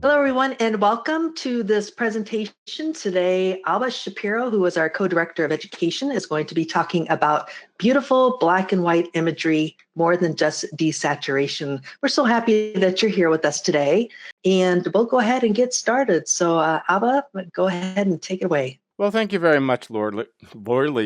Hello, everyone, and welcome to this presentation. Today, Abba Shapiro, who is our co-director of education, is going to be talking about beautiful black and white imagery, more than just desaturation. We're so happy that you're here with us today, and we'll go ahead and get started. So, Abba, go ahead and take it away. Well, thank you very much, Lorley.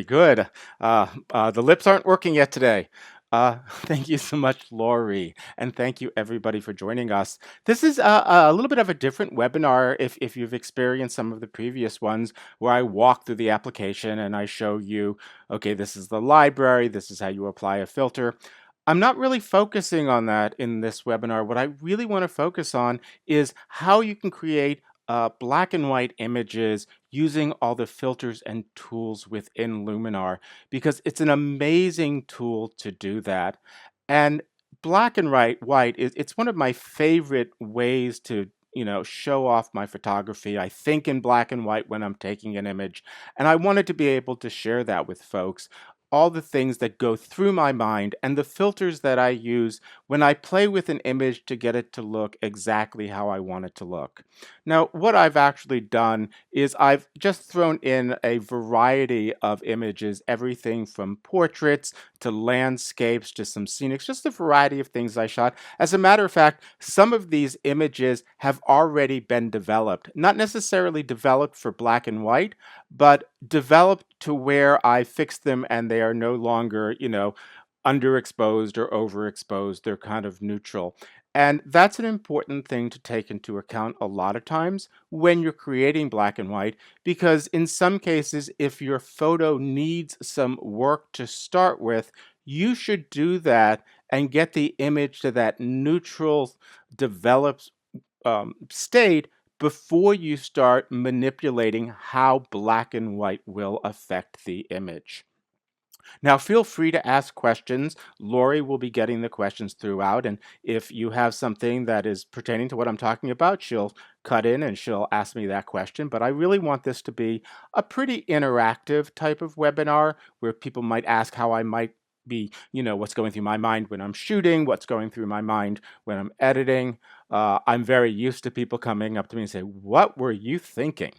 Good. The lips aren't working yet today. Thank you so much, Lori, and thank you everybody for joining us. This is a little bit of a different webinar if you've experienced some of the previous ones where I walk through the application and I show you, okay, this is the library, this is how you apply a filter. I'm not really focusing on that in this webinar. What I really want to focus on is how you can create black and white images using all the filters and tools within Luminar because it's an amazing tool to do that. And black and white it's one of my favorite ways to show off my photography. I think in black and white when I'm taking an image, and I wanted to be able to share that with folks. All the things that go through my mind and the filters that I use when I play with an image to get it to look exactly how I want it to look. Now, what I've actually done is I've just thrown in a variety of images, everything from portraits to landscapes to some scenics, just a variety of things I shot. As a matter of fact, some of these images have already been developed, not necessarily developed for black and white, but developed to where I fixed them and they are no longer, underexposed or overexposed. They're kind of neutral. And that's an important thing to take into account a lot of times when you're creating black and white, because in some cases, if your photo needs some work to start with, you should do that and get the image to that neutral, developed state before you start manipulating how black and white will affect the image. Now, feel free to ask questions. Lori will be getting the questions throughout, and if you have something that is pertaining to what I'm talking about, she'll cut in and she'll ask me that question. But I really want this to be a pretty interactive type of webinar where people might ask how I might be, what's going through my mind when I'm shooting, what's going through my mind when I'm editing. I'm very used to people coming up to me and say, "What were you thinking?"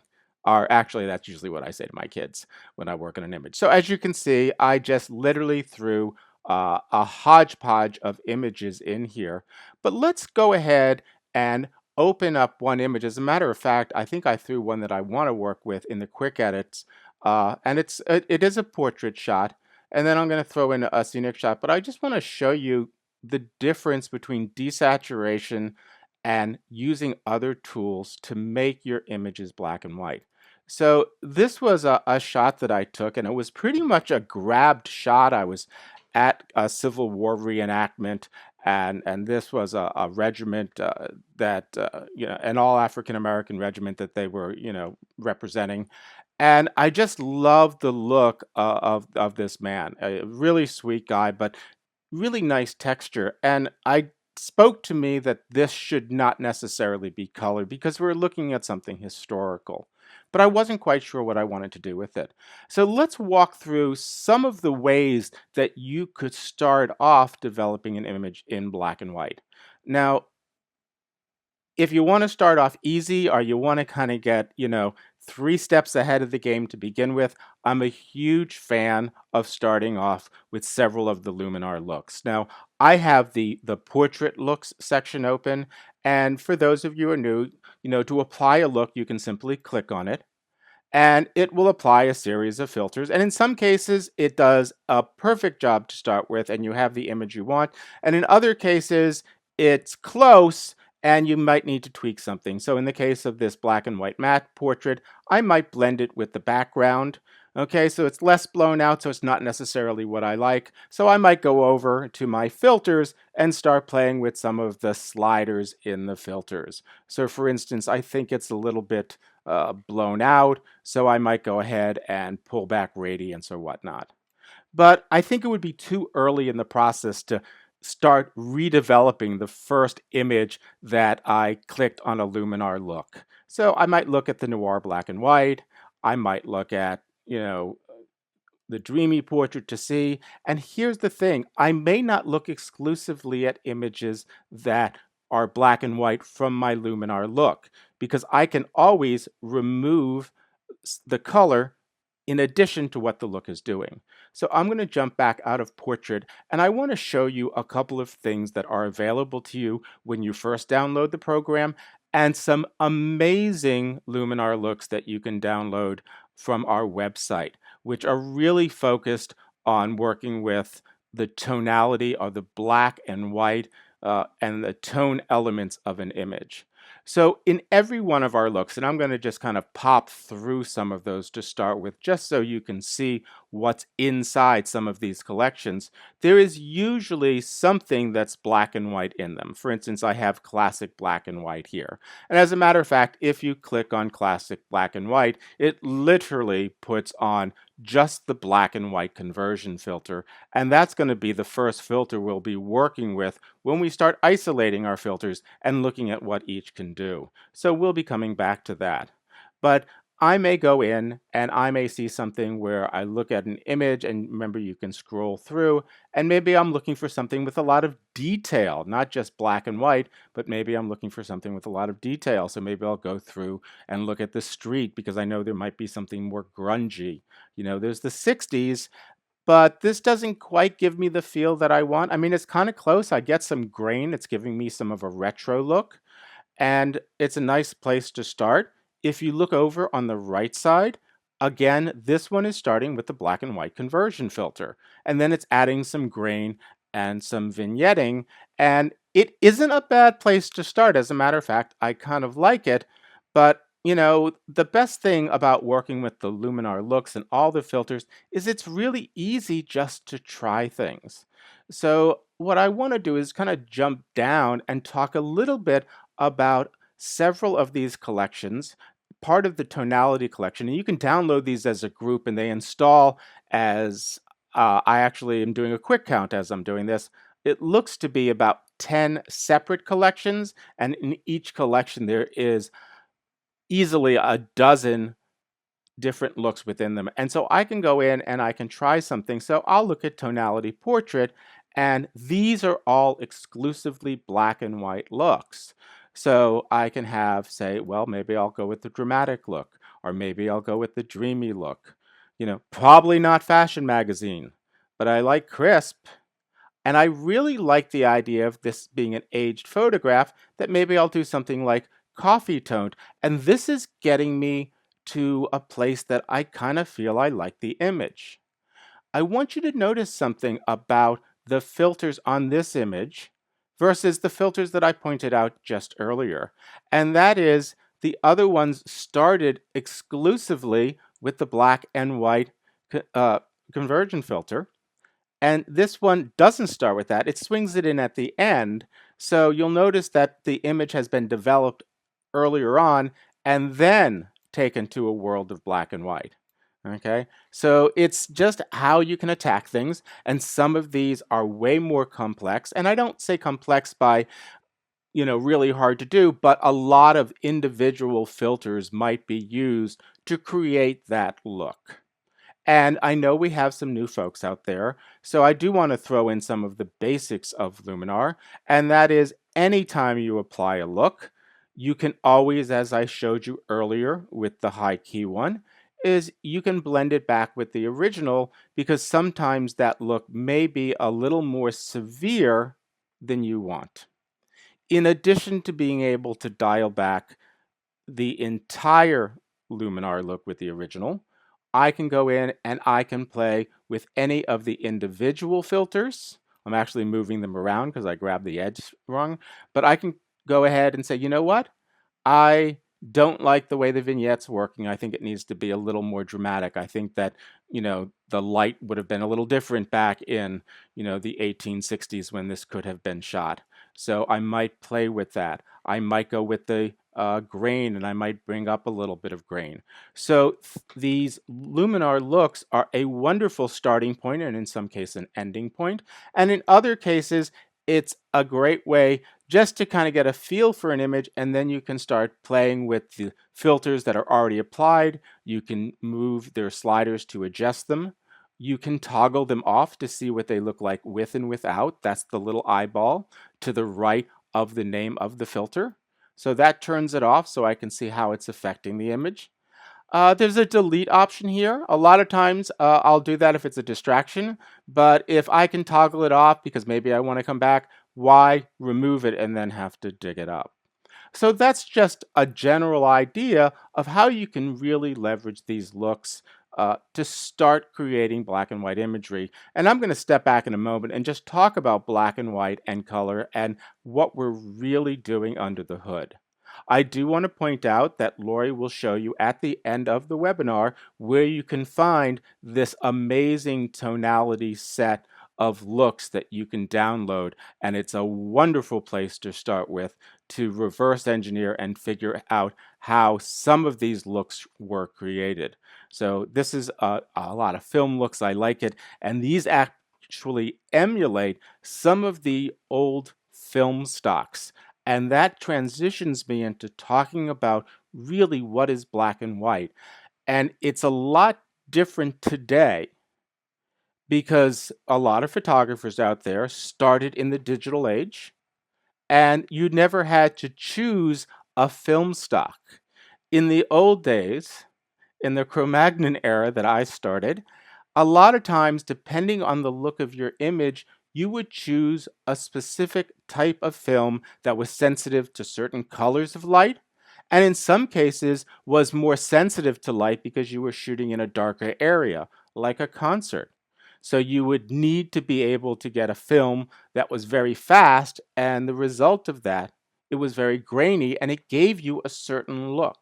Or actually, that's usually what I say to my kids when I work on an image. So as you can see, I just literally threw a hodgepodge of images in here. But let's go ahead and open up one image. As a matter of fact, I think I threw one that I want to work with in the quick edits. And it is a portrait shot. And then I'm going to throw in a scenic shot. But I just want to show you the difference between desaturation and using other tools to make your images black and white. So this was a shot that I took, and it was pretty much a grabbed shot. I was at a Civil War reenactment, and this was a regiment that an all African American regiment that they were representing, and I just loved the look of this man. A really sweet guy, but really nice texture, and I spoke to me that this should not necessarily be colored because we're looking at something historical. But I wasn't quite sure what I wanted to do with it. So let's walk through some of the ways that you could start off developing an image in black and white. Now, if you want to start off easy or you want to kind of get, 3 steps ahead of the game to begin with, I'm a huge fan of starting off with several of the Luminar looks. Now, I have the portrait looks section open, and for those of you who are new, to apply a look, you can simply click on it and it will apply a series of filters. And in some cases, it does a perfect job to start with, and you have the image you want. And in other cases, it's close, and you might need to tweak something. So in the case of this black and white matte portrait, I might blend it with the background. Okay, so it's less blown out, so it's not necessarily what I like. So I might go over to my filters and start playing with some of the sliders in the filters. So for instance, I think it's a little bit blown out, so I might go ahead and pull back radiance or whatnot. But I think it would be too early in the process to start redeveloping the first image that I clicked on a Luminar look. So I might look at the noir black and white. I might look at, the dreamy portrait to see. And here's the thing, I may not look exclusively at images that are black and white from my Luminar look, because I can always remove the color in addition to what the look is doing. So I'm going to jump back out of portrait, and I want to show you a couple of things that are available to you when you first download the program, and some amazing Luminar looks that you can download from our website, which are really focused on working with the tonality of the black and white and the tone elements of an image. So in every one of our looks, and I'm going to just kind of pop through some of those to start with, just so you can see what's inside some of these collections, there is usually something that's black and white in them. For instance, I have classic black and white here. And as a matter of fact, if you click on classic black and white, it literally puts on just the black and white conversion filter. And that's going to be the first filter we'll be working with when we start isolating our filters and looking at what each can do. So we'll be coming back to that. But I may go in and I may see something where I look at an image, and remember, you can scroll through, and maybe I'm looking for something with a lot of detail, not just black and white, but maybe I'm looking for something with a lot of detail. So maybe I'll go through and look at the street because I know there might be something more grungy. There's the 60s, but this doesn't quite give me the feel that I want. I mean, it's kind of close. I get some grain. It's giving me some of a retro look, and it's a nice place to start. If you look over on the right side, again, this one is starting with the black and white conversion filter, and then it's adding some grain and some vignetting, and it isn't a bad place to start. As a matter of fact, I kind of like it, but the best thing about working with the Luminar looks and all the filters is it's really easy just to try things. So what I want to do is kind of jump down and talk a little bit about several of these collections, part of the tonality collection. And you can download these as a group, and they install as I actually am doing a quick count as I'm doing this. It looks to be about 10 separate collections, and in each collection there is easily a dozen different looks within them. And so I can go in and I can try something. So I'll look at tonality portrait, and these are all exclusively black and white looks. So I can have, say, well, maybe I'll go with the dramatic look, or maybe I'll go with the dreamy look. Probably not fashion magazine, but I like crisp. And I really like the idea of this being an aged photograph, that maybe I'll do something like coffee toned. And this is getting me to a place that I kind of feel I like the image. I want you to notice something about the filters on this image versus the filters that I pointed out just earlier. And that is, the other ones started exclusively with the black and white conversion filter. And this one doesn't start with that. It swings it in at the end. So you'll notice that the image has been developed earlier on and then taken to a world of black and white. Okay, so it's just how you can attack things, and some of these are way more complex. And I don't say complex by, really hard to do, but a lot of individual filters might be used to create that look. And I know we have some new folks out there, so I do want to throw in some of the basics of Luminar, and that is, anytime you apply a look, you can always, as I showed you earlier with the high key one, is you can blend it back with the original, because sometimes that look may be a little more severe than you want. In addition to being able to dial back the entire Luminar look with the original, I can go in and I can play with any of the individual filters. I'm actually moving them around because I grabbed the edge wrong, but I can go ahead and say, you know what? I don't like the way the vignette's working. I think it needs to be a little more dramatic. I think that, the light would have been a little different back in, the 1860s when this could have been shot. So I might play with that. I might go with the grain, and I might bring up a little bit of grain. So these Luminar looks are a wonderful starting point, and in some cases an ending point. And in other cases, it's a great way just to kind of get a feel for an image, and then you can start playing with the filters that are already applied. You can move their sliders to adjust them. You can toggle them off to see what they look like with and without. That's the little eyeball to the right of the name of the filter. So that turns it off so I can see how it's affecting the image. There's a delete option here. A lot of times I'll do that if it's a distraction, but if I can toggle it off because maybe I want to come back, why remove it and then have to dig it up? So that's just a general idea of how you can really leverage these looks to start creating black and white imagery. And I'm going to step back in a moment and just talk about black and white and color and what we're really doing under the hood. I do want to point out that Lori will show you at the end of the webinar where you can find this amazing tonality set of looks that you can download, and it's a wonderful place to start with to reverse engineer and figure out how some of these looks were created. So this is a lot of film looks. I like it, and these actually emulate some of the old film stocks. And that transitions me into talking about really what is black and white. And it's a lot different today because a lot of photographers out there started in the digital age, and you never had to choose a film stock. In the old days, in the Cro-Magnon era that I started, a lot of times, depending on the look of your image, you would choose a specific type of film that was sensitive to certain colors of light, and in some cases was more sensitive to light because you were shooting in a darker area, like a concert. So you would need to be able to get a film that was very fast, and the result of that, it was very grainy, and it gave you a certain look.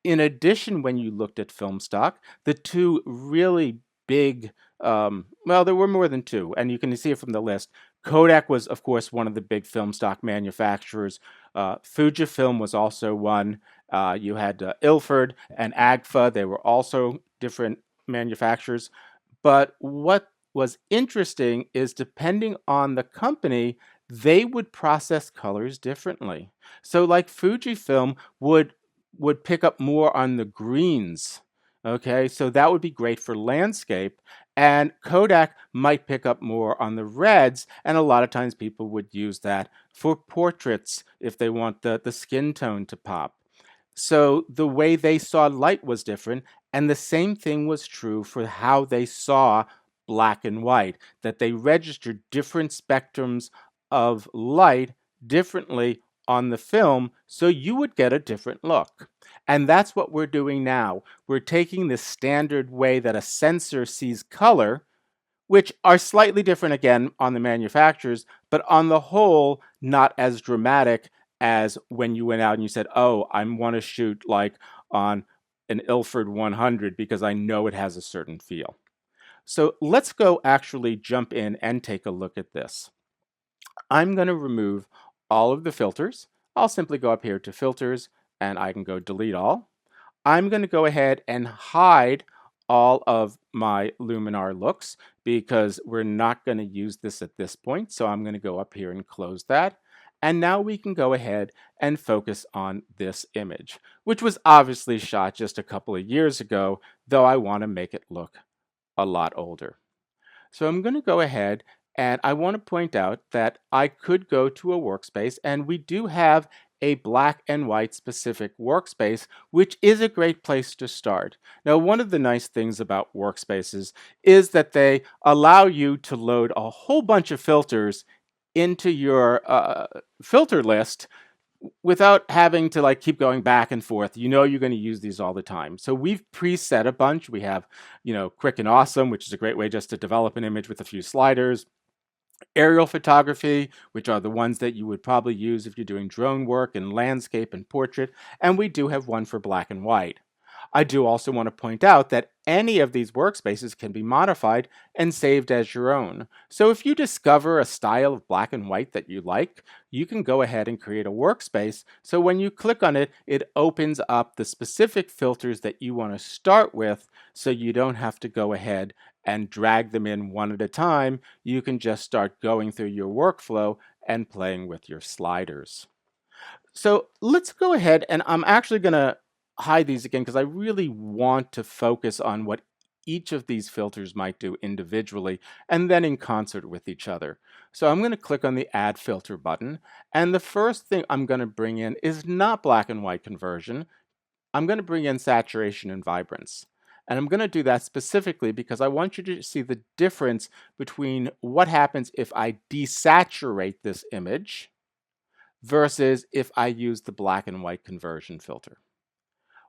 In addition, when you looked at film stock, the two really big, well, there were more than two, and you can see it from the list. Kodak was, of course, one of the big film stock manufacturers. Fujifilm was also one. You had Ilford and Agfa. They were also different manufacturers. But what was interesting is depending on the company, they would process colors differently. So like Fujifilm would pick up more on the greens. Okay, so that would be great for landscape. And Kodak might pick up more on the reds, and a lot of times people would use that for portraits if they want the skin tone to pop. So the way they saw light was different, and the same thing was true for how they saw black and white, that they registered different spectrums of light differently on the film, so you would get a different look. And that's what we're doing now. We're taking the standard way that a sensor sees color, which are slightly different again on the manufacturers, but on the whole, not as dramatic as when you went out and you said, oh, I want to shoot like on an Ilford 100 because I know it has a certain feel. So let's go actually jump in and take a look at this. I'm going to remove all of the filters. I'll simply go up here to filters and I can go delete all. I'm going to go ahead and hide all of my Luminar looks because we're not going to use this at this point. So I'm going to go up here and close that. And now we can go ahead and focus on this image, which was obviously shot just a couple of years ago, though I want to make it look a lot older. So I'm going to go ahead and I want to point out that I could go to a workspace, and we do have a black and white specific workspace, which is a great place to start. Now, one of the nice things about workspaces is that they allow you to load a whole bunch of filters into your filter list without having to like keep going back and forth. You know you're going to use these all the time. So we've preset a bunch. We have, Quick and Awesome, which is a great way just to develop an image with a few sliders. Aerial photography, which are the ones that you would probably use if you're doing drone work and landscape and portrait. And we do have one for black and white. I do also want to point out that any of these workspaces can be modified and saved as your own. So if you discover a style of black and white that you like, you can go ahead and create a workspace. So when you click on it, it opens up the specific filters that you want to start with, so you don't have to go ahead and drag them in one at a time. You can just start going through your workflow and playing with your sliders. So let's go ahead, and I'm actually going to hide these again because I really want to focus on what each of these filters might do individually and then in concert with each other. So I'm going to click on the Add Filter button, and the first thing I'm going to bring in is not black and white conversion. I'm going to bring in saturation and vibrance. And I'm going to do that specifically because I want you to see the difference between what happens if I desaturate this image versus if I use the black and white conversion filter.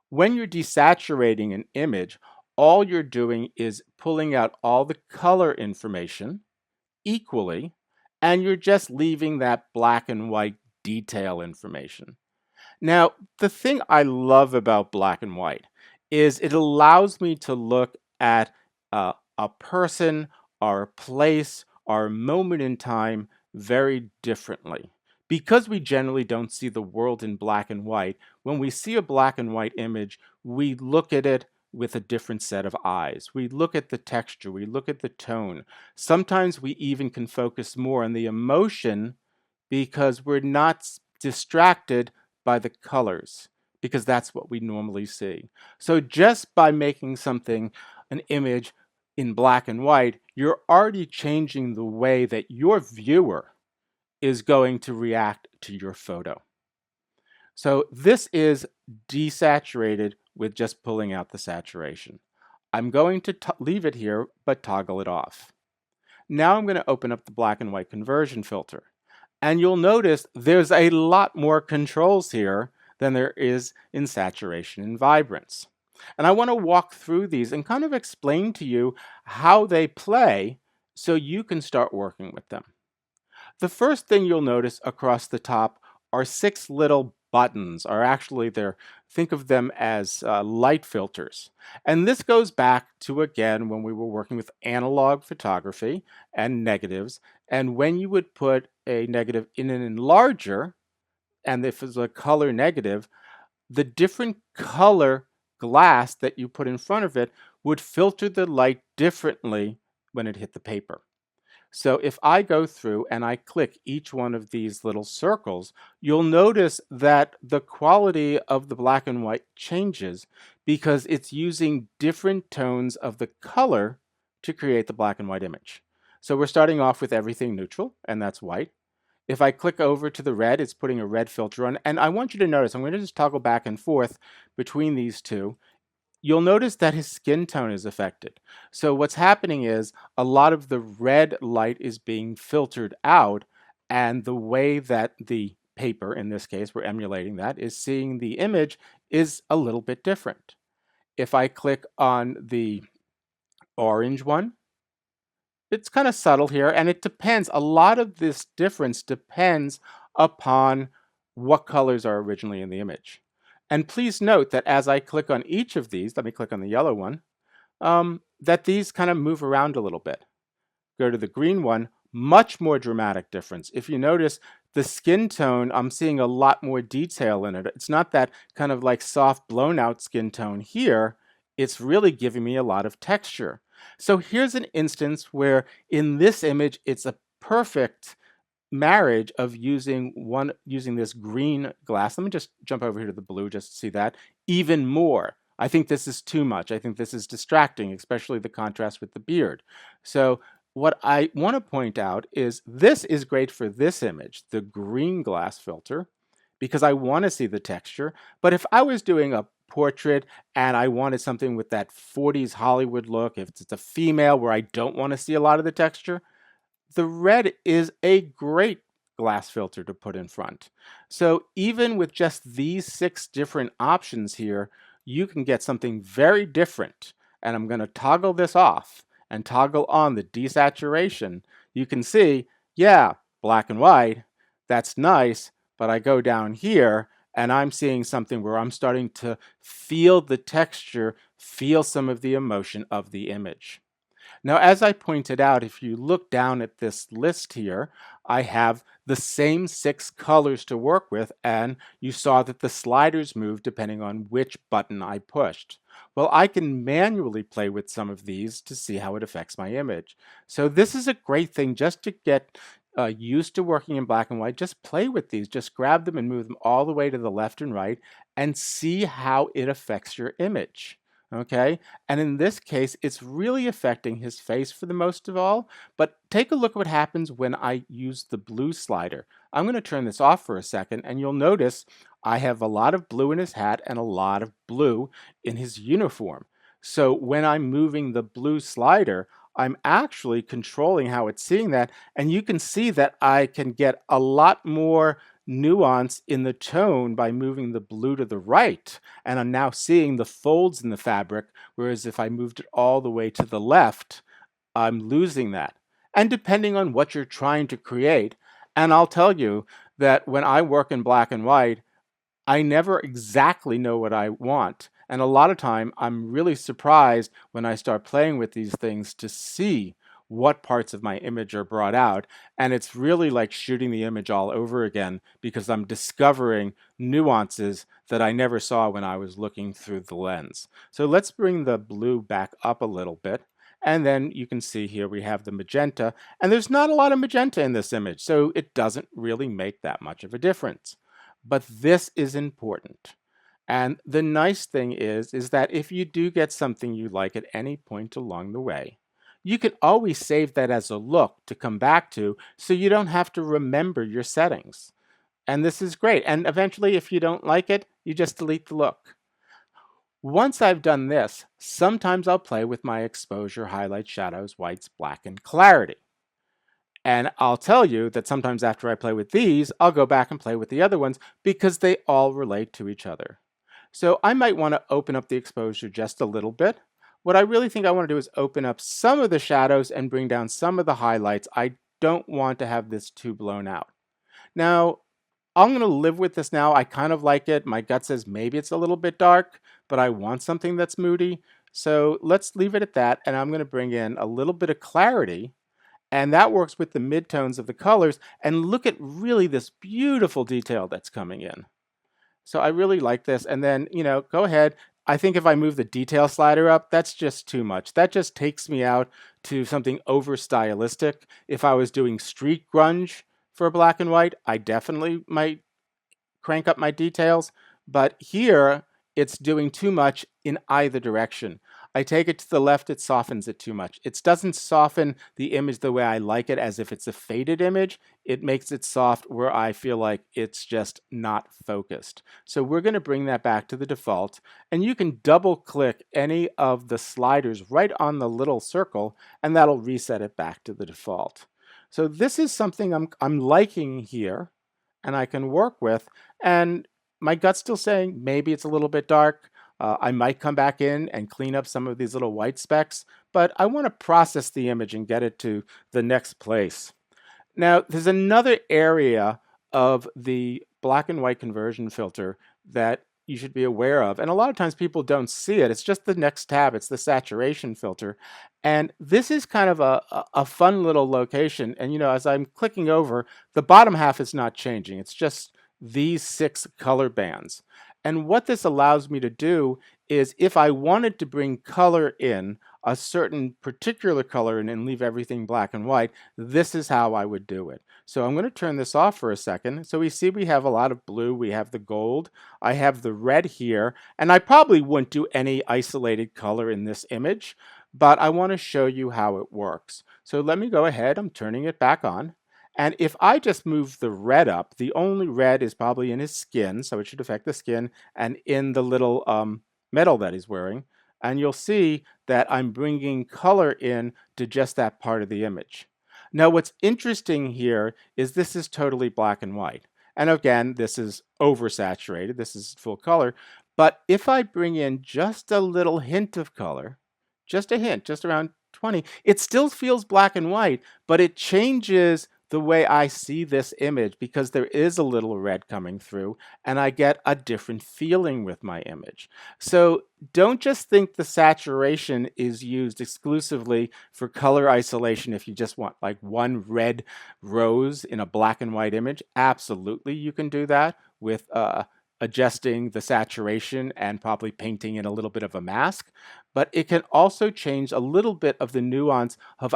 When you're desaturating an image, all you're doing is pulling out all the color information equally, and you're just leaving that black and white detail information. Now, the thing I love about black and white is it allows me to look at a person or a place or a moment in time very differently. Because we generally don't see the world in black and white, when we see a black and white image, we look at it with a different set of eyes. We look at the texture, we look at the tone. Sometimes we even can focus more on the emotion because we're not distracted by the colors, because that's what we normally see. So just by making something, an image in black and white, you're already changing the way that your viewer is going to react to your photo. So this is desaturated with just pulling out the saturation. I'm going to leave it here, but toggle it off. Now I'm going to open up the black and white conversion filter. And you'll notice there's a lot more controls here than there is in saturation and vibrance. And I want to walk through these and kind of explain to you how they play so you can start working with them. The first thing you'll notice across the top are 6 little buttons, or actually think of them as light filters. And this goes back to, again, when we were working with analog photography and negatives, and when you would put a negative in an enlarger, and if it's a color negative, the different color glass that you put in front of it would filter the light differently when it hit the paper. So if I go through and I click each one of these little circles, you'll notice that the quality of the black and white changes because it's using different tones of the color to create the black and white image. So we're starting off with everything neutral, and that's white. If I click over to the red, it's putting a red filter on. And I want you to notice, I'm going to just toggle back and forth between these two. You'll notice that his skin tone is affected. So what's happening is a lot of the red light is being filtered out, and the way that the paper, in this case, we're emulating that, is seeing the image is a little bit different. If I click on the orange one, it's kind of subtle here, and it depends. A lot of this difference depends upon what colors are originally in the image. And please note that as I click on each of these, let me click on the yellow one, that these kind of move around a little bit. Go to the green one, much more dramatic difference. If you notice the skin tone, I'm seeing a lot more detail in it. It's not that kind of like soft blown out skin tone here. It's really giving me a lot of texture. So here's an instance where in this image, it's a perfect marriage of using this green glass. Let me just jump over here to the blue just to see that even more. I think this is too much. I think this is distracting, especially the contrast with the beard. So what I want to point out is this is great for this image, the green glass filter, because I want to see the texture. But if I was doing a portrait and I wanted something with that 40s Hollywood look, if it's a female where I don't want to see a lot of the texture, the red is a great glass filter to put in front. So even with just these 6 different options here, you can get something very different. And I'm going to toggle this off and toggle on the desaturation. You can see, yeah, black and white, that's nice, but I go down here and I'm seeing something where I'm starting to feel the texture, feel some of the emotion of the image. Now, as I pointed out, if you look down at this list here, I have the same 6 colors to work with, and you saw that the sliders moved depending on which button I pushed. Well, I can manually play with some of these to see how it affects my image. So this is a great thing just to get used to working in black and white. Just play with these. Just grab them and move them all the way to the left and right and see how it affects your image. Okay, and in this case, it's really affecting his face for the most of all. But take a look at what happens when I use the blue slider. I'm going to turn this off for a second, and you'll notice I have a lot of blue in his hat and a lot of blue in his uniform. So when I'm moving the blue slider, I'm actually controlling how it's seeing that, and you can see that I can get a lot more nuance in the tone by moving the blue to the right, and I'm now seeing the folds in the fabric, whereas if I moved it all the way to the left, I'm losing that. And depending on what you're trying to create, and I'll tell you that when I work in black and white, I never exactly know what I want. And a lot of time, I'm really surprised when I start playing with these things to see what parts of my image are brought out. And it's really like shooting the image all over again because I'm discovering nuances that I never saw when I was looking through the lens. So let's bring the blue back up a little bit. And then you can see here we have the magenta. And there's not a lot of magenta in this image, so it doesn't really make that much of a difference. But this is important. And the nice thing is that if you do get something you like at any point along the way, you can always save that as a look to come back to so you don't have to remember your settings. And this is great. And eventually, if you don't like it, you just delete the look. Once I've done this, sometimes I'll play with my exposure, highlights, shadows, whites, black, and clarity. And I'll tell you that sometimes after I play with these, I'll go back and play with the other ones because they all relate to each other. So I might want to open up the exposure just a little bit. What I really think I want to do is open up some of the shadows and bring down some of the highlights. I don't want to have this too blown out. Now, I'm going to live with this now. I kind of like it. My gut says maybe it's a little bit dark, but I want something that's moody. So let's leave it at that. And I'm going to bring in a little bit of clarity, and that works with the midtones of the colors. And look at really this beautiful detail that's coming in. So I really like this. And then, go ahead. I think if I move the detail slider up, that's just too much. That just takes me out to something over stylistic. If I was doing street grunge for black and white, I definitely might crank up my details, but here it's doing too much in either direction. I take it to the left, it softens it too much. It doesn't soften the image the way I like it, as if it's a faded image. It makes it soft where I feel like it's just not focused. So we're going to bring that back to the default, and you can double click any of the sliders right on the little circle, and that'll reset it back to the default. So this is something I'm liking here, and I can work with. And my gut's still saying maybe it's a little bit dark. I might come back in and clean up some of these little white specks, but I want to process the image and get it to the next place. Now, there's another area of the black and white conversion filter that you should be aware of. And a lot of times people don't see it. It's just the next tab. It's the saturation filter. And this is kind of a fun little location. And, as I'm clicking over, the bottom half is not changing. It's just these 6 color bands. And what this allows me to do is if I wanted to bring color in, a certain particular color in and leave everything black and white, this is how I would do it. So I'm going to turn this off for a second. So we see we have a lot of blue, we have the gold, I have the red here, and I probably wouldn't do any isolated color in this image, but I want to show you how it works. So let me go ahead, I'm turning it back on. And if I just move the red up, the only red is probably in his skin, so it should affect the skin, and in the little medal that he's wearing. And you'll see that I'm bringing color in to just that part of the image. Now, what's interesting here is this is totally black and white. And again, this is oversaturated. This is full color. But if I bring in just a little hint of color, just a hint, just around 20, it still feels black and white, but it changes the way I see this image because there is a little red coming through and I get a different feeling with my image. So don't just think the saturation is used exclusively for color isolation if you just want like one red rose in a black and white image. Absolutely, you can do that with adjusting the saturation and probably painting in a little bit of a mask, but it can also change a little bit of the nuance of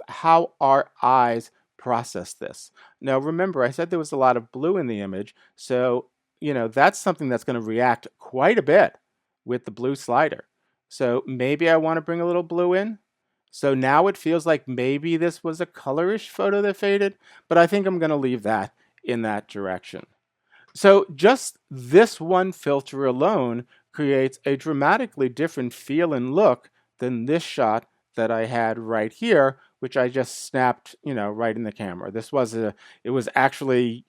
how our eyes process this. Now remember, I said there was a lot of blue in the image, so that's something that's going to react quite a bit with the blue slider. So maybe I want to bring a little blue in. So now it feels like maybe this was a colorish photo that faded, but I think I'm going to leave that in that direction. So just this one filter alone creates a dramatically different feel and look than this shot that I had right here, which I just snapped, right in the camera. It was actually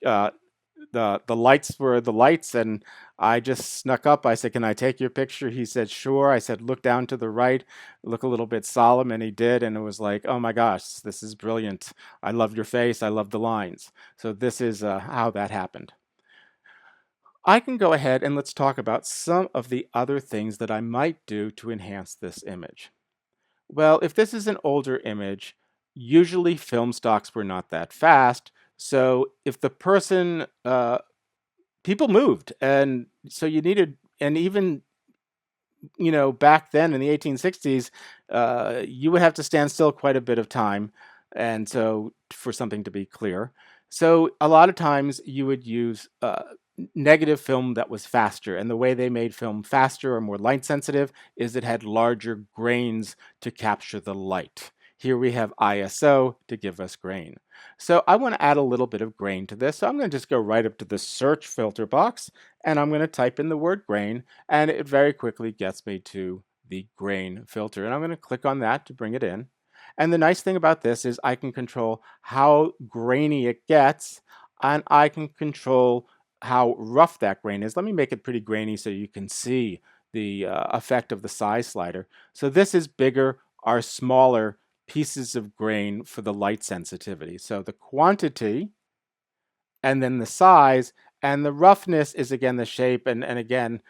the lights were the lights, and I just snuck up. I said, "Can I take your picture?" He said, "Sure." I said, "Look down to the right, look a little bit solemn," and he did, and it was like, "Oh my gosh, this is brilliant. I love your face. I love the lines." So this is how that happened. I can go ahead and let's talk about some of the other things that I might do to enhance this image. Well, if this is an older image, usually film stocks were not that fast. So if the person, people moved, and so you needed, and even back then in the 1860s, you would have to stand still quite a bit of time, and so for something to be clear. So a lot of times you would use negative film that was faster, and the way they made film faster or more light sensitive is it had larger grains to capture the light. Here we have ISO to give us grain. So I want to add a little bit of grain to this. So I'm going to just go right up to the search filter box, and I'm going to type in the word grain, and it very quickly gets me to the grain filter. And I'm going to click on that to bring it in. And the nice thing about this is I can control how grainy it gets, and I can control how rough that grain is. Let me make it pretty grainy so you can see the effect of the size slider. So this is bigger or smaller pieces of grain for the light sensitivity. So the quantity and then the size, and the roughness is again the shape, and again,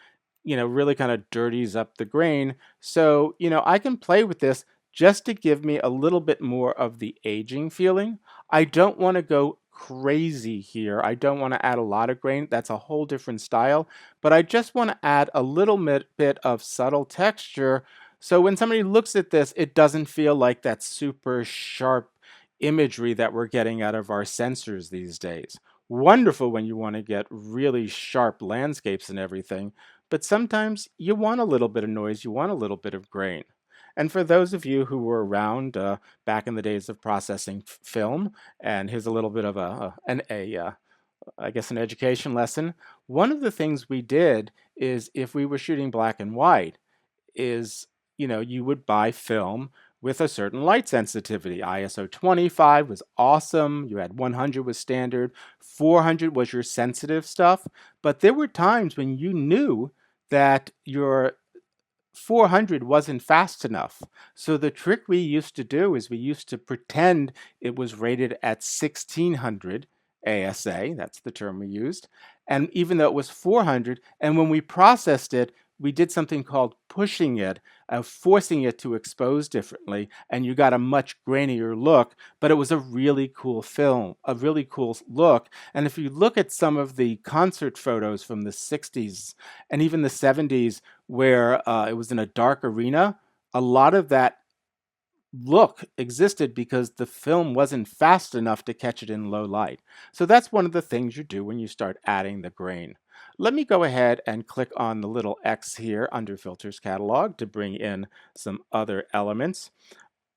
really kind of dirties up the grain. So, I can play with this just to give me a little bit more of the aging feeling. I don't want to go crazy here. I don't want to add a lot of grain. That's a whole different style, but I just want to add a little bit of subtle texture. So when somebody looks at this, it doesn't feel like that super sharp imagery that we're getting out of our sensors these days. Wonderful when you want to get really sharp landscapes and everything, but sometimes you want a little bit of noise, you want a little bit of grain. And for those of you who were around back in the days of processing film, and here's a little bit of I guess an education lesson. One of the things we did is if we were shooting black and white, is you would buy film with a certain light sensitivity. ISO 25 was awesome. You had 100 was standard. 400 was your sensitive stuff. But there were times when you knew that your 400 wasn't fast enough. So the trick we used to do is we used to pretend it was rated at 1600 ASA, that's the term we used, and even though it was 400, and when we processed it, we did something called pushing it, forcing it to expose differently, and you got a much grainier look, but it was a really cool film, a really cool look. And if you look at some of the concert photos from the 60s and even the 70s, where it was in a dark arena, a lot of that look existed because the film wasn't fast enough to catch it in low light. So that's one of the things you do when you start adding the grain. Let me go ahead and click on the little X here under Filters Catalog to bring in some other elements.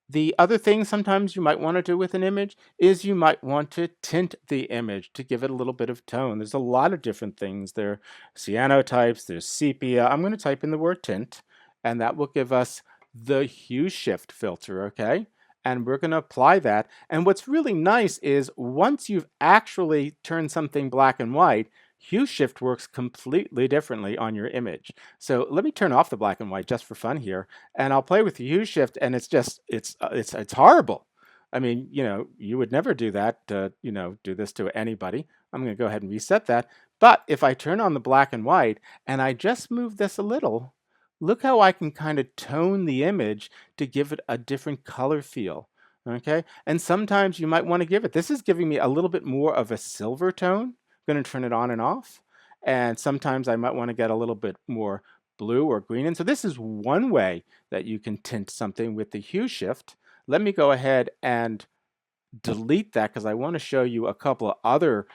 The other thing sometimes you might want to do with an image is you might want to tint the image to give it a little bit of tone. There's a lot of different things. There are cyanotypes, there's sepia. I'm going to type in the word tint, and that will give us the hue shift filter, okay? And we're going to apply that. And what's really nice is once you've actually turned something black and white, hue shift works completely differently on your image. So let me turn off the black and white just for fun here, and I'll play with the hue shift, and it's horrible. I mean, you would never do that to, do this to anybody. I'm going to go ahead and reset that. But if I turn on the black and white and I just move this a little, look how I can kind of tone the image to give it a different color feel. Okay, and sometimes you might want to give it, this is giving me a little bit more of a silver tone. I'm going to turn it on and off. And sometimes I might want to get a little bit more blue or green. And so this is one way that you can tint something with the hue shift. Let me go ahead and delete that because I want to show you a couple of other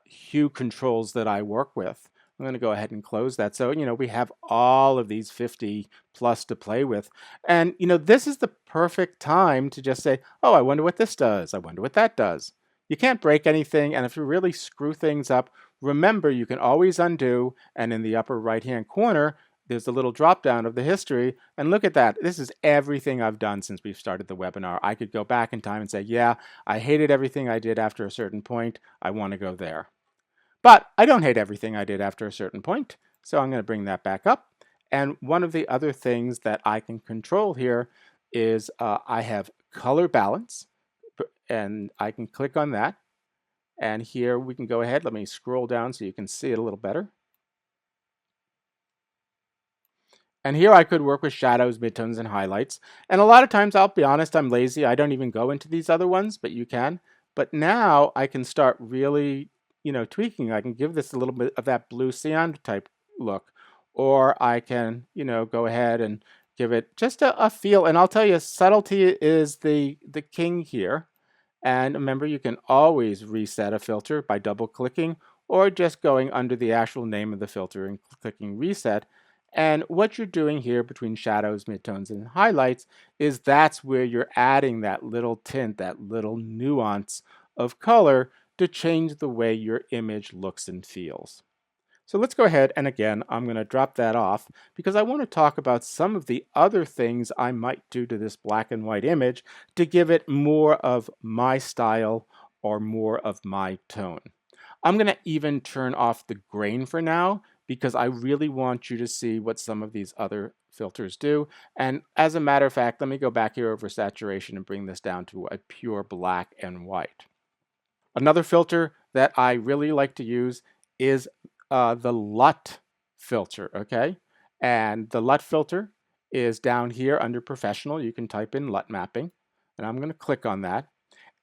hue controls that I work with. I'm going to go ahead and close that. So, we have all of these 50 plus to play with. And, this is the perfect time to just say, oh, I wonder what this does. I wonder what that does. You can't break anything. And if you really screw things up, remember you can always undo. And in the upper right-hand corner, there's a little drop down of the history. And look at that. This is everything I've done since we've started the webinar. I could go back in time and say, yeah, I hated everything I did after a certain point. I want to go there. But I don't hate everything I did after a certain point, so I'm going to bring that back up. And one of the other things that I can control here is I have color balance, and I can click on that. And here we can go ahead. Let me scroll down so you can see it a little better. And here I could work with shadows, midtones, and highlights. And a lot of times, I'll be honest, I'm lazy. I don't even go into these other ones, but you can. But now I can start really, tweaking. I can give this a little bit of that blue cyan type look. Or I can, go ahead and give it just a feel. And I'll tell you, subtlety is the king here. And remember, you can always reset a filter by double clicking or just going under the actual name of the filter and clicking reset. And what you're doing here between shadows, midtones, and highlights is that's where you're adding that little tint, that little nuance of color to change the way your image looks and feels. So let's go ahead, and again, I'm going to drop that off because I want to talk about some of the other things I might do to this black and white image to give it more of my style or more of my tone. I'm going to even turn off the grain for now because I really want you to see what some of these other filters do. And as a matter of fact, let me go back here over saturation and bring this down to a pure black and white. Another filter that I really like to use is the LUT filter, okay? And the LUT filter is down here under professional. You can type in LUT Mapping, and I'm going to click on that.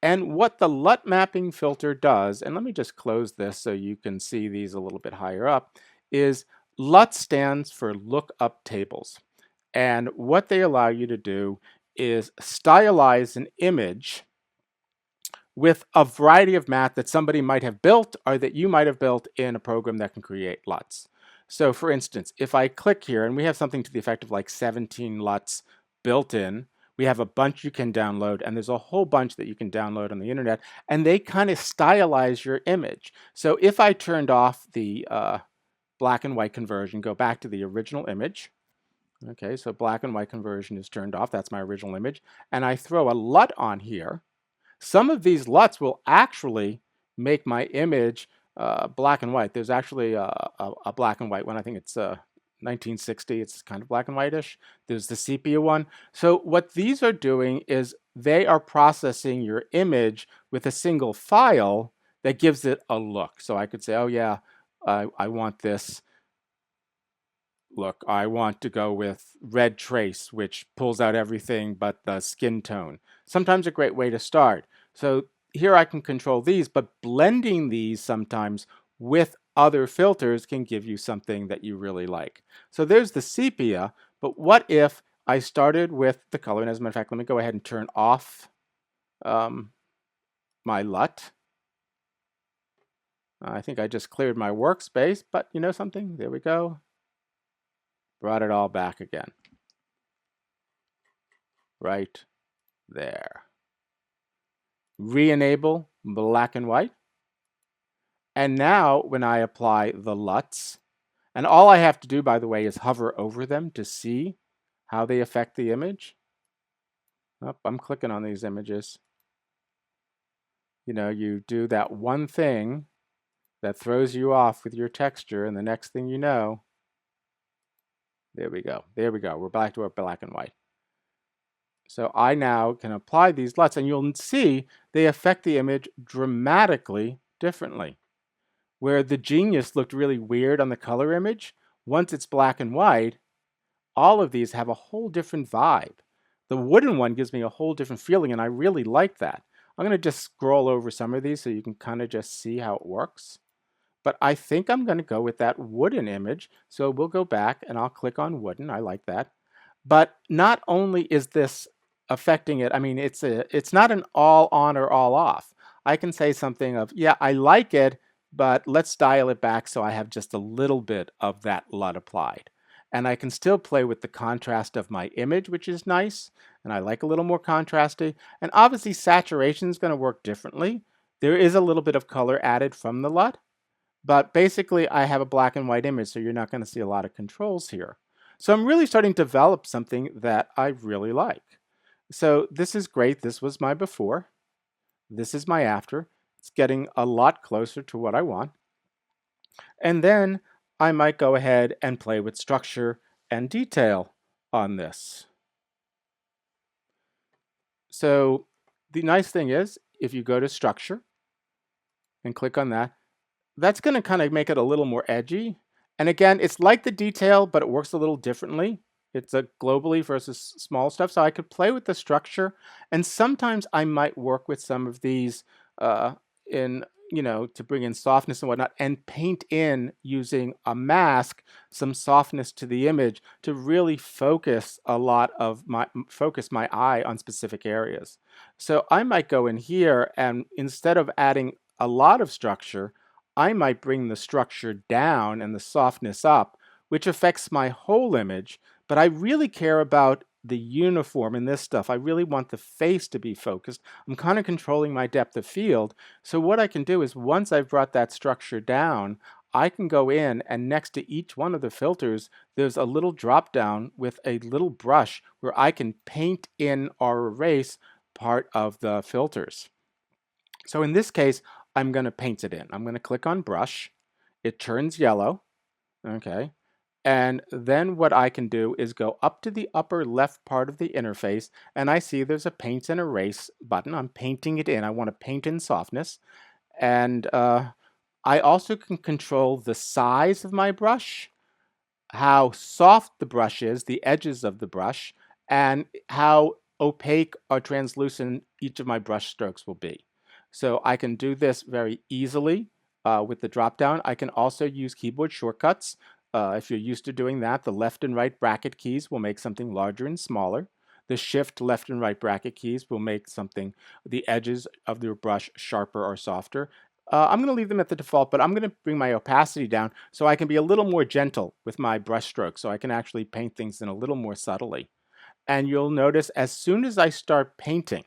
And what the LUT Mapping filter does, and let me just close this so you can see these a little bit higher up, is LUT stands for lookup tables. And what they allow you to do is stylize an image with a variety of math that somebody might have built or that you might have built in a program that can create LUTs. So for instance, if I click here and we have something to the effect of like 17 LUTs built in, we have a bunch you can download, and there's a whole bunch that you can download on the internet, and they kind of stylize your image. So if I turned off the black and white conversion, go back to the original image. Okay, so black and white conversion is turned off. That's my original image. And I throw a LUT on here. Some of these LUTs will actually make my image black and white. There's actually a black and white one. I think it's 1960. It's kind of black and whitish. There's the sepia one. So what these are doing is they are processing your image with a single file that gives it a look. So I could say, oh yeah, I want this look. I want to go with red trace, which pulls out everything but the skin tone. Sometimes a great way to start. So here I can control these, but blending these sometimes with other filters can give you something that you really like. So there's the sepia, but what if I started with the color? And as a matter of fact, let me go ahead and turn off my LUT. I think I just cleared my workspace, but you know something? There we go. Brought it all back again. Right there. Re-enable black and white. And now when I apply the LUTs, and all I have to do, by the way, is hover over them to see how they affect the image. Oh, I'm clicking on these images. You know, you do that one thing that throws you off with your texture, and the next thing you know, there we go. There we go. We're back to our black and white. So I now can apply these LUTs, and you'll see they affect the image dramatically differently. Where the Genius looked really weird on the color image, once it's black and white, all of these have a whole different vibe. The wooden one gives me a whole different feeling, and I really like that. I'm going to just scroll over some of these so you can kind of just see how it works. But I think I'm going to go with that wooden image. So we'll go back and I'll click on wooden. I like that. But not only is this affecting it, I mean, it's not an all on or all off. I can say something of, yeah, I like it, but let's dial it back so I have just a little bit of that LUT applied. And I can still play with the contrast of my image, which is nice, and I like a little more contrasty. And obviously saturation is going to work differently. There is a little bit of color added from the LUT, but basically I have a black and white image, so you're not going to see a lot of controls here. So I'm really starting to develop something that I really like. So this is great. This was my before. This is my after. It's getting a lot closer to what I want. And then I might go ahead and play with structure and detail on this. So the nice thing is, if you go to structure and click on that, that's going to kind of make it a little more edgy. And again, it's like the detail, but it works a little differently. It's a globally versus small stuff. So I could play with the structure, and sometimes I might work with some of these in, to bring in softness and whatnot, and paint in using a mask some softness to the image to really focus my eye on specific areas. So I might go in here, and instead of adding a lot of structure, I might bring the structure down and the softness up, which affects my whole image, but I really care about the uniform in this stuff. I really want the face to be focused. I'm kind of controlling my depth of field. So what I can do is, once I've brought that structure down, I can go in, and next to each one of the filters, there's a little drop down with a little brush where I can paint in or erase part of the filters. So in this case, I'm going to paint it in. I'm going to click on brush. It turns yellow. Okay. And then what I can do is go up to the upper left part of the interface, and I see there's a paint and erase button. I'm painting it in. I want to paint in softness. And I also can control the size of my brush, how soft the brush is, the edges of the brush, and how opaque or translucent each of my brush strokes will be. So I can do this very easily with the drop down. I can also use keyboard shortcuts. If you're used to doing that, the left and right bracket keys will make something larger and smaller. The shift left and right bracket keys will make the edges of your brush sharper or softer. I'm going to leave them at the default, but I'm going to bring my opacity down so I can be a little more gentle with my brush stroke, so I can actually paint things in a little more subtly. And you'll notice as soon as I start painting,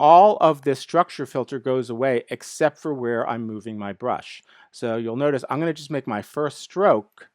all of this structure filter goes away except for where I'm moving my brush. So you'll notice I'm going to just make my first stroke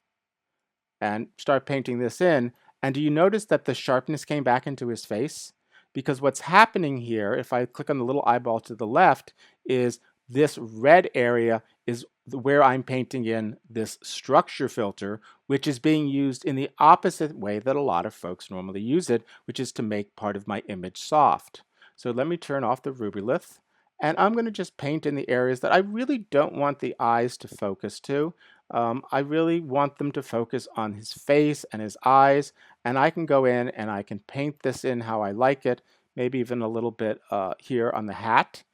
and start painting this in. And do you notice that the sharpness came back into his face? Because what's happening here, if I click on the little eyeball to the left, is this red area is where I'm painting in this structure filter, which is being used in the opposite way that a lot of folks normally use it, which is to make part of my image soft. So let me turn off the rubylith, and I'm going to just paint in the areas that I really don't want the eyes to focus to. I really want them to focus on his face and his eyes, and I can go in and I can paint this in how I like it, maybe even a little bit here on the hat.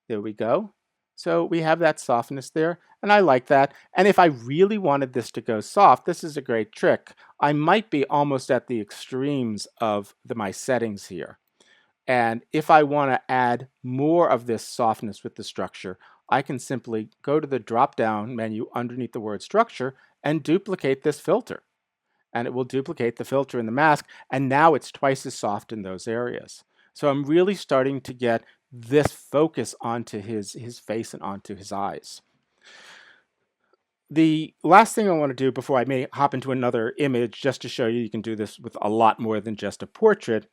There we go. So we have that softness there, and I like that. And if I really wanted this to go soft, this is a great trick. I might be almost at the extremes of my settings here. And if I want to add more of this softness with the structure, I can simply go to the drop-down menu underneath the word structure and duplicate this filter. And it will duplicate the filter in the mask, and now it's twice as soft in those areas. So I'm really starting to get this focus onto his face and onto his eyes. The last thing I want to do before I may hop into another image, just to show you can do this with a lot more than just a portrait,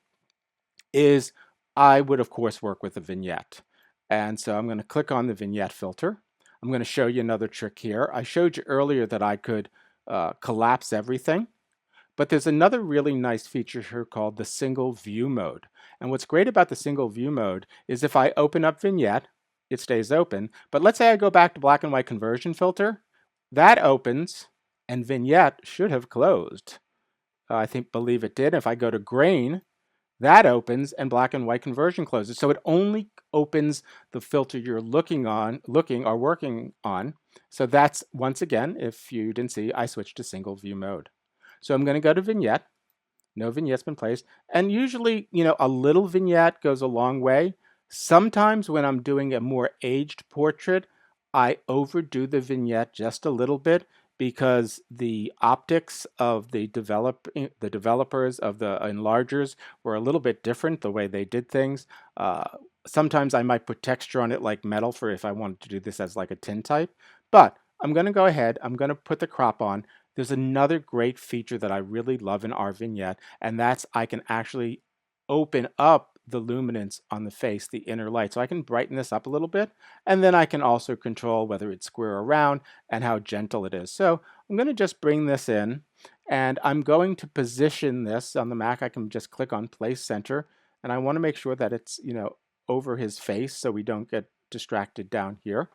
is I would, of course, work with a vignette. And so I'm going to click on the vignette filter. I'm going to show you another trick here. I showed you earlier that I could collapse everything, but there's another really nice feature here called the single view mode. And what's great about the single view mode is if I open up vignette, it stays open. But let's say I go back to black and white conversion filter, that opens, and vignette should have closed. I believe it did. If I go to grain, that opens and black and white conversion closes. So it only opens the filter you're working on. So that's, once again, if you didn't see, I switched to single view mode. So I'm going to go to vignette. No vignette's been placed. And usually, a little vignette goes a long way. Sometimes when I'm doing a more aged portrait, I overdo the vignette just a little bit because the optics of the developers of the enlargers were a little bit different the way they did things. Uh, Sometimes I might put texture on it like metal for if I wanted to do this as like a tint type, but I'm going to go ahead. I'm going to put the crop on. There's another great feature that I really love in our vignette, and that's I can actually open up the luminance on the face, the inner light. So I can brighten this up a little bit, and then I can also control whether it's square or round and how gentle it is. So I'm going to just bring this in, and I'm going to position this on the Mac. I can just click on Place Center, and I want to make sure that it's, over his face so we don't get distracted down here.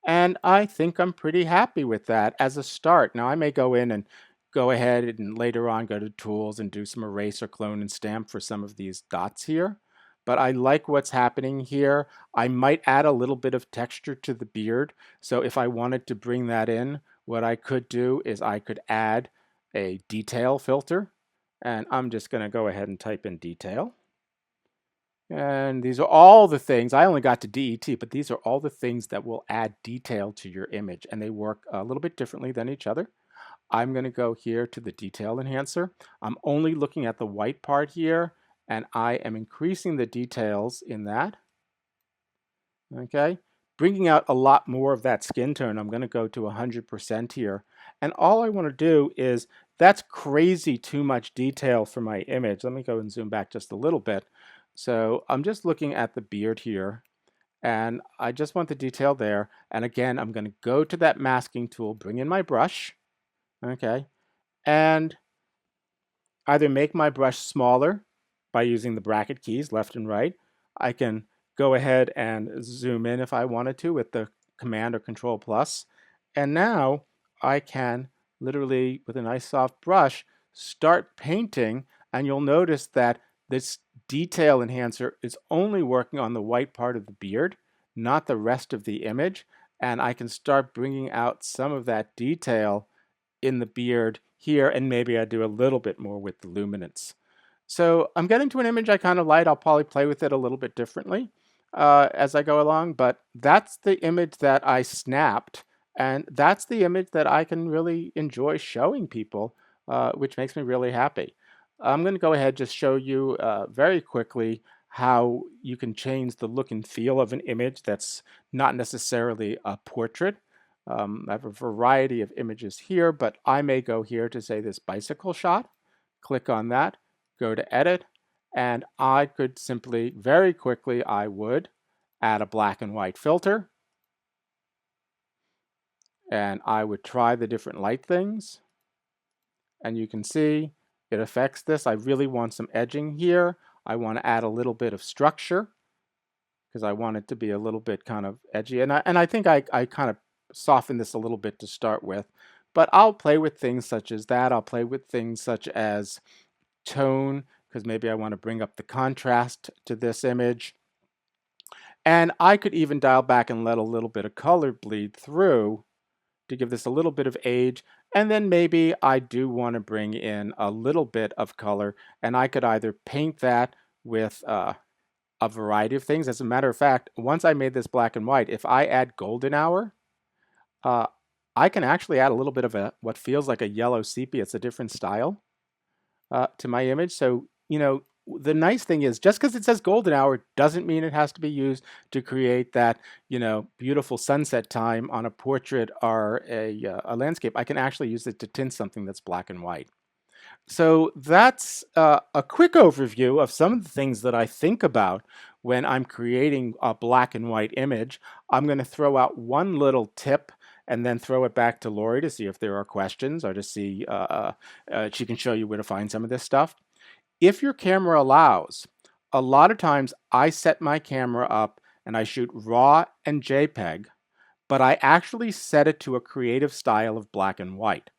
And I think I'm pretty happy with that as a start. Now I may go in and go ahead and later on go to tools and do some erase or clone and stamp for some of these dots here. But I like what's happening here. I might add a little bit of texture to the beard. So if I wanted to bring that in, what I could do is I could add a detail filter. And I'm just going to go ahead and type in detail. And these are all the things, I only got to DET, but these are all the things that will add detail to your image, and they work a little bit differently than each other. I'm going to go here to the detail enhancer. I'm only looking at the white part here, and I am increasing the details in that. Okay, bringing out a lot more of that skin tone. I'm going to go to 100% here, and all I want to do is, that's crazy too much detail for my image. Let me go and zoom back just a little bit. So I'm just looking at the beard here, and I just want the detail there. And again, I'm going to go to that masking tool, bring in my brush, okay, and either make my brush smaller by using the bracket keys left and right. I can go ahead and zoom in if I wanted to with the Command or Control plus. And now I can literally, with a nice soft brush, start painting, and you'll notice that this detail enhancer is only working on the white part of the beard, not the rest of the image. And I can start bringing out some of that detail in the beard here, and maybe I do a little bit more with the luminance. So I'm getting to an image I kind of like. I'll probably play with it a little bit differently as I go along, but that's the image that I snapped, and that's the image that I can really enjoy showing people, which makes me really happy. I'm going to go ahead and just show you very quickly how you can change the look and feel of an image that's not necessarily a portrait. I have a variety of images here, but I may go here to say this bicycle shot, click on that, go to edit, and I could simply, very quickly, I would add a black and white filter, and I would try the different light things, and you can see it affects this. I really want some edging here. I want to add a little bit of structure because I want it to be a little bit kind of edgy, and I think I kind of soften this a little bit to start with, but I'll play with things such as that. I'll play with things such as tone, because maybe I want to bring up the contrast to this image. And I could even dial back and let a little bit of color bleed through to give this a little bit of age. And then maybe I do want to bring in a little bit of color, and I could either paint that with a variety of things. As a matter of fact, once I made this black and white, if I add golden hour, uh, I can actually add a little bit of what feels like a yellow sepia. It's a different style to my image. So, the nice thing is, just because it says golden hour doesn't mean it has to be used to create that, beautiful sunset time on a portrait or a landscape. I can actually use it to tint something that's black and white. So that's a quick overview of some of the things that I think about when I'm creating a black and white image. I'm going to throw out one little tip and then throw it back to Lori to see if there are questions, or to see she can show you where to find some of this stuff. If your camera allows, a lot of times I set my camera up and I shoot RAW and JPEG, but I actually set it to a creative style of black and white.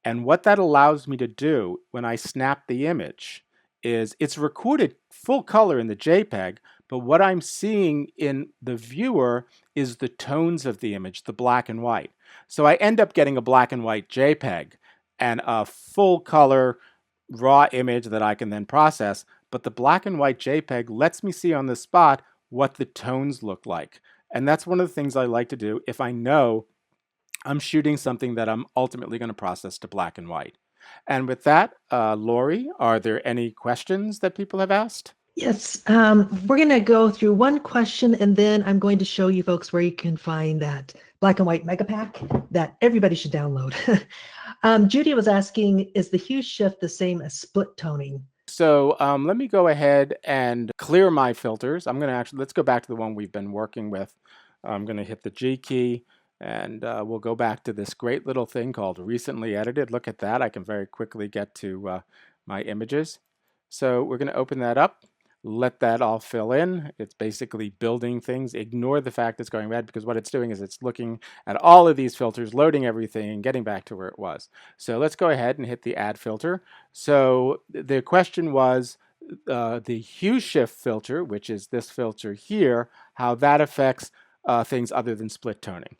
And what that allows me to do when I snap the image is it's recorded full color in the JPEG, but what I'm seeing in the viewer is the tones of the image, the black and white. So I end up getting a black and white JPEG and a full color raw image that I can then process, but the black and white JPEG lets me see on the spot what the tones look like. And that's one of the things I like to do if I know I'm shooting something that I'm ultimately going to process to black and white. And with that, Lori, are there any questions that people have asked? Yes, we're going to go through one question and then I'm going to show you folks where you can find that black and white mega pack that everybody should download. Judy was asking, is the hue shift the same as split toning? So let me go ahead and clear my filters. I'm going to actually, let's go back to the one we've been working with. I'm going to hit the G key and we'll go back to this great little thing called recently edited. Look at that. I can very quickly get to my images. So we're going to open that up. Let that all fill in. It's basically building things. Ignore the fact it's going red because what it's doing is it's looking at all of these filters, loading everything and getting back to where it was. So let's go ahead and hit the add filter. So the question was the hue shift filter, which is this filter here, how that affects things other than split toning.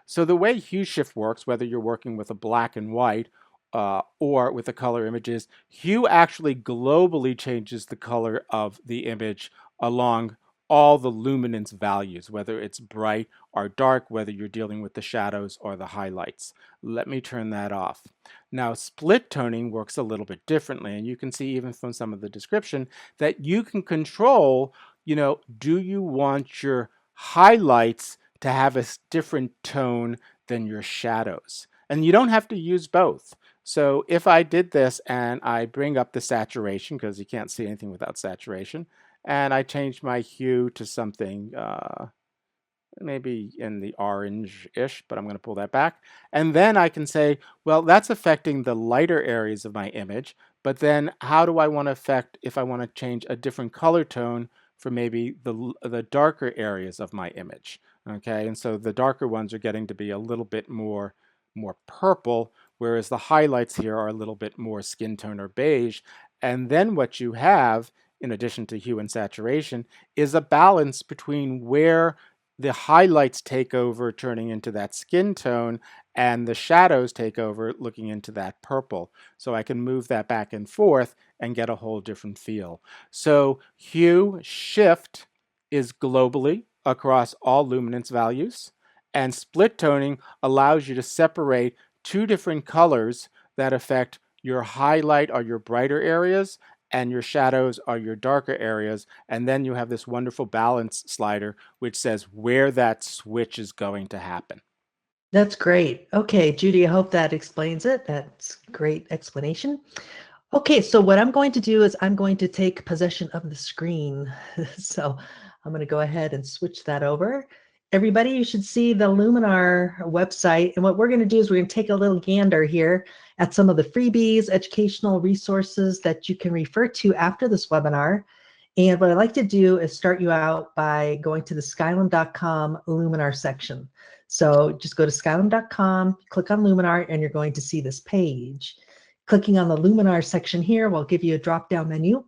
So the way hue shift works, whether you're working with a black and white or with the color images, hue actually globally changes the color of the image along all the luminance values, whether it's bright or dark, whether you're dealing with the shadows or the highlights. Let me turn that off. Now, split toning works a little bit differently, and you can see even from some of the description that you can control, do you want your highlights to have a different tone than your shadows? And you don't have to use both. So if I did this and I bring up the saturation, because you can't see anything without saturation, and I change my hue to something maybe in the orange-ish, but I'm going to pull that back. And then I can say, well, that's affecting the lighter areas of my image, but then how do I want to affect if I want to change a different color tone for maybe the darker areas of my image? Okay, and so the darker ones are getting to be a little bit more purple, whereas the highlights here are a little bit more skin tone or beige. And then what you have, in addition to hue and saturation, is a balance between where the highlights take over, turning into that skin tone, and the shadows take over, looking into that purple. So I can move that back and forth and get a whole different feel. So hue shift is globally across all luminance values, and split toning allows you to separate two different colors that affect your highlight or your brighter areas and your shadows are your darker areas. And then you have this wonderful balance slider, which says where that switch is going to happen. That's great. Okay, Judy, I hope that explains it. That's great explanation. Okay, so what I'm going to do is I'm going to take possession of the screen. So I'm going to go ahead and switch that over. Everybody, you should see the Luminar website. And what we're going to do is we're going to take a little gander here at some of the freebies, educational resources that you can refer to after this webinar. And what I like to do is start you out by going to the Skylum.com Luminar section. So just go to Skylum.com, click on Luminar, and you're going to see this page. Clicking on the Luminar section here will give you a drop-down menu.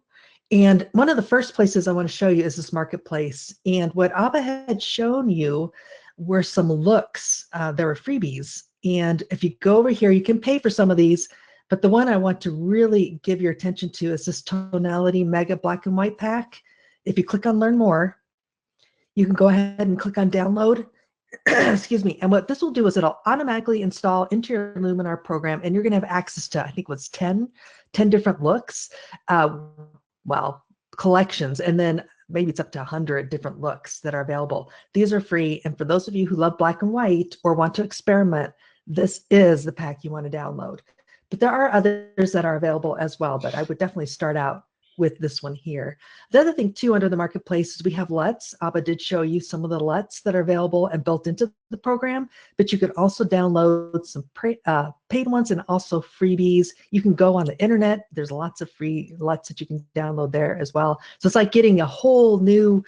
And one of the first places I want to show you is this marketplace. And what Abba had shown you were some looks. There were freebies. And if you go over here, you can pay for some of these. But the one I want to really give your attention to is this Tonality Mega Black and White Pack. If you click on Learn More, you can go ahead and click on Download. Excuse me. And what this will do is it'll automatically install into your Luminar program, and you're going to have access to, I think it was 10 different looks, well, collections, and then maybe it's up to 100 different looks that are available. These are free. And for those of you who love black and white or want to experiment, this is the pack you want to download. But there are others that are available as well, but I would definitely start out with this one here. The other thing too, under the marketplace, is we have LUTs. Abba did show you some of the LUTs that are available and built into the program, but you could also download some paid ones and also freebies. You can go on the internet. There's lots of free LUTs that you can download there as well. So it's like getting a whole new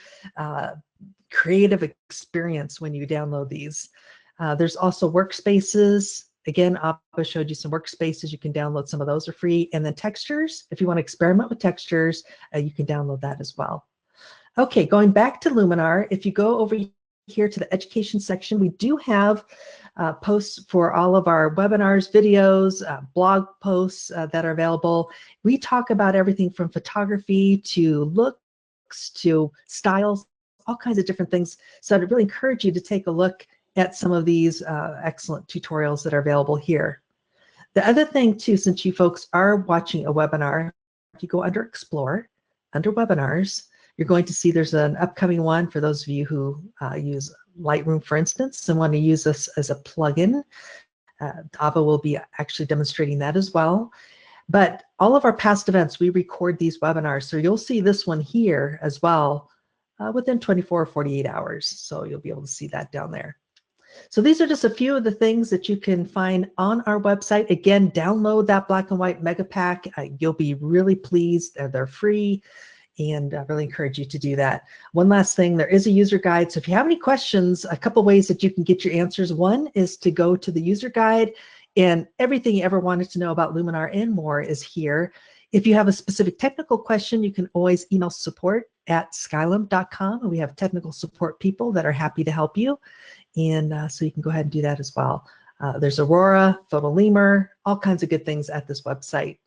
creative experience when you download these. There's also Workspaces. Again, Abba showed you some Workspaces. You can download some of those are free. And then textures, if you want to experiment with textures, you can download that as well. Okay, going back to Luminar, if you go over here to the education section, we do have posts for all of our webinars, videos, blog posts that are available. We talk about everything from photography to looks to styles all kinds of different things. So I'd really encourage you to take a look at some of these excellent tutorials that are available here. The other thing too, since you folks are watching a webinar, if you go under Explore, under Webinars, you're going to see there's an upcoming one for those of you who use Lightroom, for instance, and want to use this as a plugin. Abba will be actually demonstrating that as well. But all of our past events, we record these webinars. So you'll see this one here as well within 24 or 48 hours. So you'll be able to see that down there. So these are just a few of the things that you can find on our website. Again, download that black and white mega pack. You'll be really pleased. They're free, and I really encourage you to do that. One last thing, there is a user guide. So if you have any questions, a couple ways that you can get your answers. One is to go to the user guide, and everything you ever wanted to know about Luminar and more is here. If you have a specific technical question, you can always email support@skylum.com, and we have technical support people that are happy to help you. And so you can go ahead and do that as well. There's Aurora, Photolemur, all kinds of good things at this website.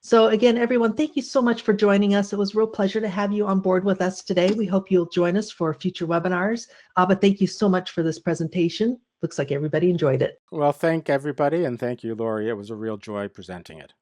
So again, everyone, thank you so much for joining us. It was a real pleasure to have you on board with us today. We hope you'll join us for future webinars. Abba, thank you so much for this presentation. Looks like everybody enjoyed it. Well, thank everybody, and thank you, Lori. It was a real joy presenting it.